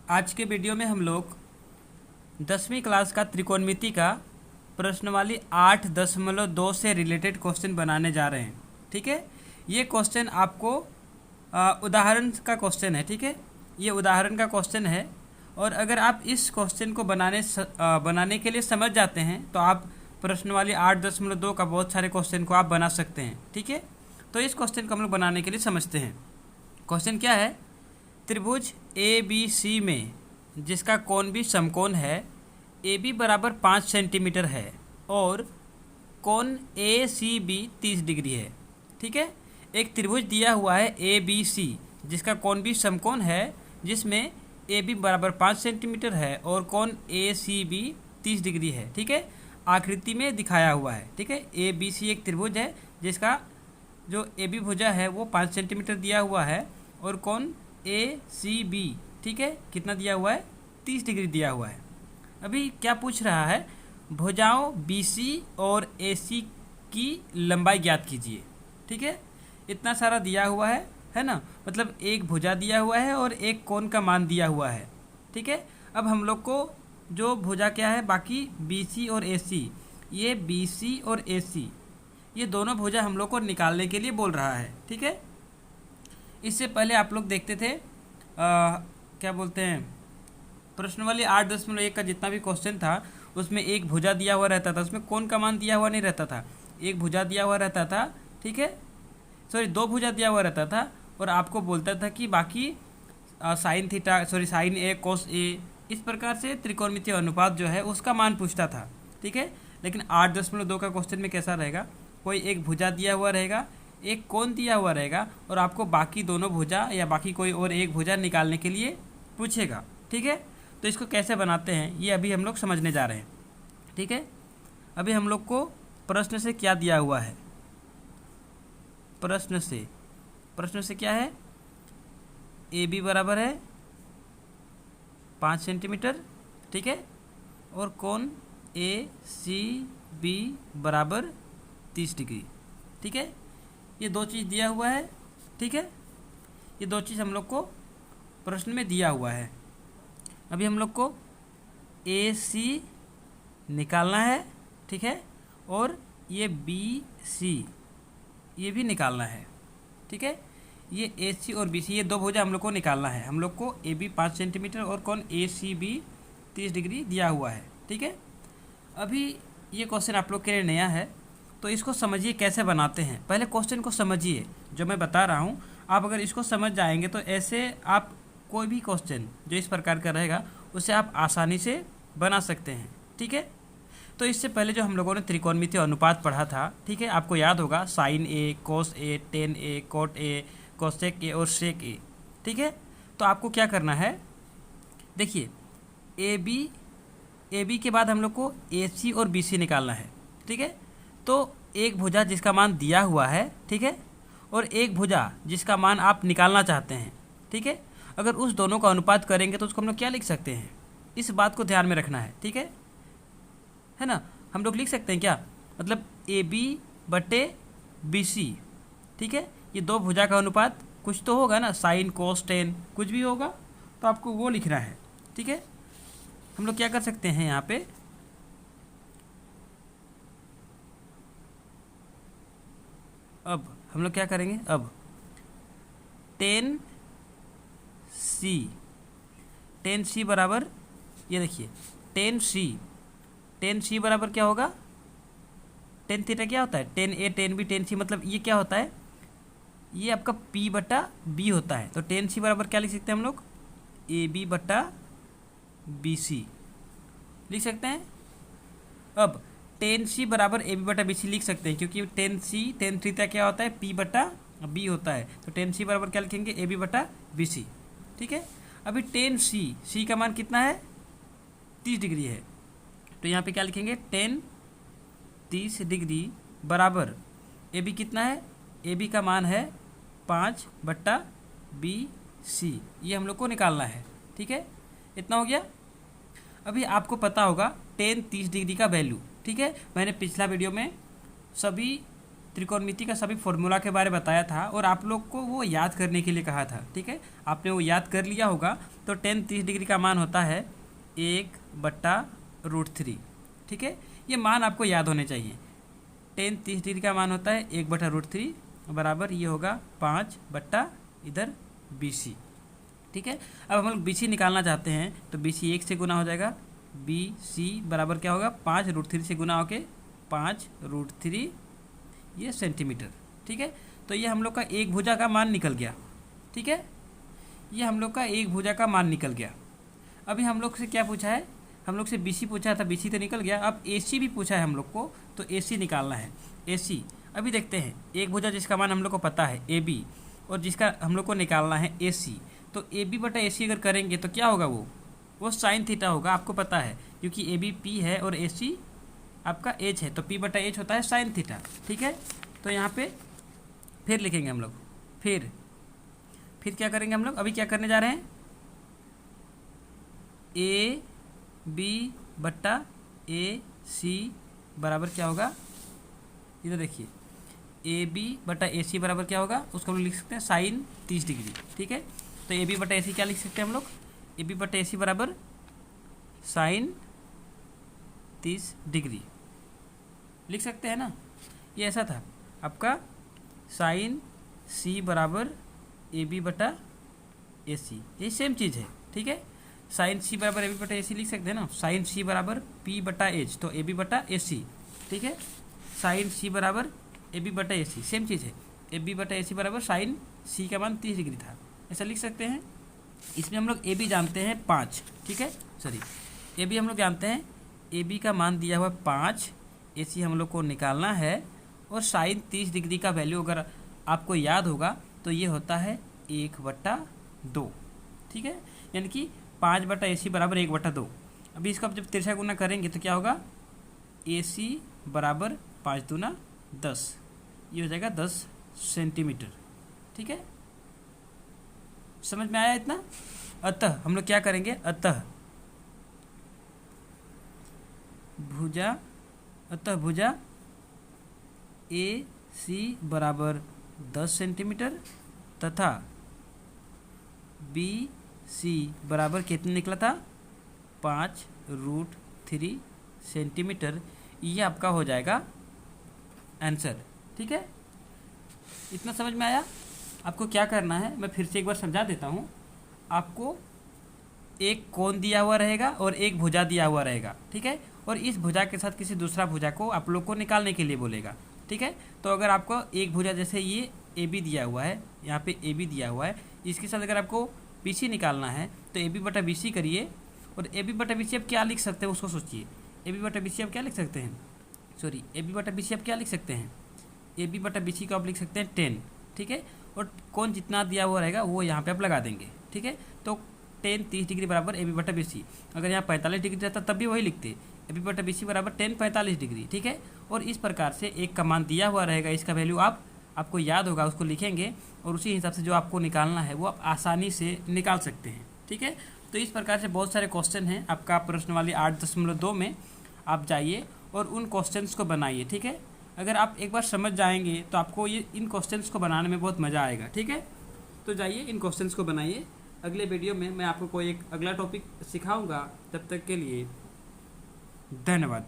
आज के वीडियो में हम लोग 10वीं क्लास का त्रिकोणमिति का प्रश्नवाली 8.2 से रिलेटेड क्वेश्चन बनाने जा रहे हैं। ठीक है, ये क्वेश्चन आपको उदाहरण का क्वेश्चन है। ठीक है, ये उदाहरण का क्वेश्चन है और अगर आप इस क्वेश्चन को बनाने के लिए समझ जाते हैं तो आप प्रश्नवाली 8.2 का बहुत सारे क्वेश्चन को आप बना सकते हैं। ठीक है, तो इस क्वेश्चन को हम लोग बनाने के लिए समझते हैं। क्वेश्चन क्या है? त्रिभुज ए बी सी में जिसका कोण भी समकोण है, ए बी बराबर 5 सेंटीमीटर है और कोण ए सी बी 30 डिग्री है। ठीक है, एक त्रिभुज दिया हुआ है ए बी सी जिसका कोण भी समकोण है, जिसमें ए बी बराबर 5 सेंटीमीटर है और कोण ए सी बी 30 डिग्री है। ठीक है, आकृति में दिखाया हुआ है। ठीक है, ए बी सी एक त्रिभुज है जिसका जो ए बी भुजा है वो 5 सेंटीमीटर दिया हुआ है और कोण ए सी बी, ठीक है, कितना दिया हुआ है? 30 डिग्री दिया हुआ है। अभी क्या पूछ रहा है? भुजाओं बी सी और ए सी की लंबाई ज्ञात कीजिए। ठीक है, इतना सारा दिया हुआ है ना, मतलब एक भुजा दिया हुआ है और एक कोण का मान दिया हुआ है। ठीक है, अब हम लोग को जो भुजा क्या है, बाकी बी सी और ए सी, ये बी सी और ए सी, ये दोनों भुजा हम लोग को निकालने के लिए बोल रहा है। ठीक है, इससे पहले आप लोग देखते थे क्या बोलते हैं, प्रश्नवाली 8.1 का जितना भी क्वेश्चन था उसमें एक भुजा दिया हुआ रहता था, उसमें कोण का मान दिया हुआ नहीं रहता था, एक भुजा दिया हुआ रहता था। ठीक है, सॉरी, दो भुजा दिया हुआ रहता था और आपको बोलता था कि बाकी sine theta, sorry sine A cos ए, इस प्रकार से त्रिकोणमितीय अनुपात जो है उसका मान पूछता था। ठीक है, लेकिन 8.2 का क्वेश्चन में कैसा रहेगा? कोई एक भुजा दिया हुआ रहेगा, एक कोण दिया हुआ रहेगा और आपको बाकी दोनों भुजा या बाकी कोई और एक भुजा निकालने के लिए पूछेगा। ठीक है, तो इसको कैसे बनाते हैं ये अभी हम लोग समझने जा रहे हैं। ठीक है, अभी हम लोग को प्रश्न से क्या दिया हुआ है? प्रश्न से क्या है? ए बी बराबर है 5 सेंटीमीटर। ठीक है, और कोण ए सी बी बराबर 30 डिग्री। ठीक है, ये दो चीज़ दिया हुआ है। ठीक है, ये दो चीज़ हम लोग को प्रश्न में दिया हुआ है। अभी हम लोग को ए सी निकालना है। ठीक है, और ये बी सी ये भी निकालना है। ठीक है, ये ए सी और बी सी ये दो भुजा हम लोग को निकालना है। हम लोग को ए बी 5 सेंटीमीटर और कोण ए सी बी 30 डिग्री दिया हुआ है। ठीक है, अभी ये क्वेश्चन आप लोग के लिए नया है तो इसको समझिए कैसे बनाते हैं। पहले क्वेश्चन को समझिए, जो मैं बता रहा हूँ आप अगर इसको समझ जाएंगे तो ऐसे आप कोई भी क्वेश्चन जो इस प्रकार का रहेगा उसे आप आसानी से बना सकते हैं। ठीक है, तो इससे पहले जो हम लोगों ने त्रिकोणमितीय अनुपात पढ़ा था, ठीक है, आपको याद होगा sine A cos A tan A cot A cosec A और सेक ए। ठीक है, तो आपको क्या करना है, देखिए ए बी के बाद हम लोग को ए सी और बी सी निकालना है। ठीक है, तो एक भुजा जिसका मान दिया हुआ है, ठीक है, और एक भुजा जिसका मान आप निकालना चाहते हैं। ठीक है, अगर उस दोनों का अनुपात करेंगे तो उसको हम लोग क्या लिख सकते हैं? इस बात को ध्यान में रखना है। ठीक है ना, हम लोग लिख सकते हैं क्या, मतलब ए बी बटे बी सी। ठीक है, ये दो भुजा का अनुपात कुछ तो होगा ना, साइन कोस टेन कुछ भी होगा, तो आपको वो लिखना है। ठीक है, हम लोग क्या कर सकते हैं यहाँ पे, अब हम लोग क्या करेंगे, अब टेन सी बराबर, ये देखिए टेन सी बराबर क्या होगा, टेन थीटा क्या होता है, टेन ए टेन बी टेन सी, मतलब ये क्या होता है, ये आपका P बटा B होता है। तो टेन सी बराबर क्या लिख सकते हैं हम लोग, ए बी बटा बी सी लिख सकते हैं। अब टेन सी बराबर ए बी बटा बी सी लिख सकते हैं क्योंकि टेन थीटा क्या होता है, P बटा B होता है। तो टेन सी बराबर क्या लिखेंगे, ए बी बटा बी सी। ठीक है, अभी टेन सी का मान कितना है, 30 डिग्री है, तो यहाँ पे क्या लिखेंगे, टेन 30 डिग्री बराबर ए बी कितना है, ए बी का मान है 5 बट्टा बी सी, ये हम लोग को निकालना है। ठीक है, इतना हो गया। अभी आपको पता होगा टेन 30 डिग्री का वैल्यू। ठीक है, मैंने पिछला वीडियो में सभी त्रिकोणमिति का सभी फॉर्मूला के बारे में बताया था और आप लोग को वो याद करने के लिए कहा था। ठीक है, आपने वो याद कर लिया होगा। तो टेन 30 डिग्री का मान होता है 1/√3। ठीक है, ये मान आपको याद होने चाहिए। टेन 30 डिग्री का मान होता है 1/√3 बराबर ये होगा 5/BC। ठीक है, अब हम लोग BC निकालना चाहते हैं तो BC 1 से गुना हो जाएगा। BC बराबर क्या होगा 5√3 से गुना होके 5√3 ये सेंटीमीटर। ठीक है, तो ये हम लोग का एक भुजा का मान निकल गया। ठीक है, ये हम लोग का एक भुजा का मान निकल गया। अभी हम लोग से क्या पूछा है, हम लोग से BC पूछा था, BC तो निकल गया। अब AC भी पूछा है हम लोग को, तो AC निकालना है। AC अभी देखते हैं, एक भुजा जिसका मान हम लोग को पता है AB और जिसका हम लोग को निकालना है AC, तो AB/AC अगर करेंगे तो क्या होगा, वो साइन थीटा होगा। आपको पता है क्योंकि AB P है और AC आपका H है, तो P/H होता है साइन थीटा। ठीक है, तो यहाँ पे फिर लिखेंगे हम लोग। फिर क्या करेंगे हम लोग, अभी क्या करने जा रहे हैं, AB/AC बराबर क्या होगा, इधर देखिए AB/AC बराबर क्या होगा, उसको हम लोग लिख सकते हैं साइन 30 डिग्री। ठीक है, तो AB/AC क्या लिख सकते हैं हम लोग, AB/AC बराबर साइन 30 डिग्री लिख सकते हैं ना। ये ऐसा था आपका साइन C बराबर AB/AC, ये सेम चीज़ है। ठीक है, साइन C बराबर AB/AC लिख सकते हैं ना। साइन C बराबर P/H, तो AB/AC। ठीक है, साइन C बराबर AB/AC सेम चीज़ है। AB/AC बराबर साइन C का मान 30 डिग्री था, ऐसा लिख सकते हैं। इसमें हम लोग AB जानते हैं 5। ठीक है, सॉरी AB हम लोग जानते हैं, AB का मान दिया हुआ 5, AC हम लोग को निकालना है। और साइन 30 डिग्री का वैल्यू अगर आपको याद होगा तो ये होता है 1/2। ठीक है, यानी कि 5/AC बराबर 1/2। अभी इसको आप जब तिरछा गुना करेंगे तो क्या होगा, AC बराबर 5 दूना 10, ये हो जाएगा 10 सेंटीमीटर। ठीक है, समझ में आया इतना। अतः हम लोग क्या करेंगे, अतः भुजा AC बराबर 10 सेंटीमीटर तथा BC बराबर कितना निकला था, 5√3 सेंटीमीटर। ये आपका हो जाएगा आंसर। ठीक है, इतना समझ में आया। आपको क्या करना है मैं फिर से एक बार समझा देता हूँ। आपको एक कोण दिया हुआ रहेगा और एक भुजा दिया हुआ रहेगा। ठीक है, और इस भुजा के साथ किसी दूसरा भुजा को आप लोग को निकालने के लिए बोलेगा। ठीक है, तो अगर आपको एक भुजा जैसे ये AB दिया हुआ है, यहाँ पे AB दिया हुआ है, इसके साथ अगर आपको BC निकालना है तो AB/BC करिए। और AB/BC आप क्या लिख सकते हैं उसको सोचिए। AB/BC आप क्या लिख सकते हैं, सॉरी AB/BC आप क्या लिख सकते हैं, AB/BC को आप लिख सकते हैं 10। ठीक है, और कौन जितना दिया हुआ रहेगा वो यहाँ पे आप लगा देंगे। ठीक है, तो 10 30 डिग्री बराबर AB/BC। अगर यहाँ 45 डिग्री रहता तब भी वही लिखते, AB/BC बराबर 10 45 डिग्री। ठीक है, और इस प्रकार से एक का मान दिया हुआ रहेगा, इसका वैल्यू आपको याद होगा, उसको लिखेंगे और उसी हिसाब से जो आपको निकालना है वो आप आसानी से निकाल सकते हैं। ठीक है, तो इस प्रकार से बहुत सारे क्वेश्चन हैं आपका प्रश्नवाली 8.2 में। आप जाइए और उन क्वेश्चंस को बनाइए। ठीक है, अगर आप एक बार समझ जाएंगे तो आपको ये इन क्वेश्चंस को बनाने में बहुत मज़ा आएगा। ठीक है, तो जाइए इन क्वेश्चंस को बनाइए। अगले वीडियो में मैं आपको कोई एक अगला टॉपिक सिखाऊंगा। तब तक के लिए धन्यवाद।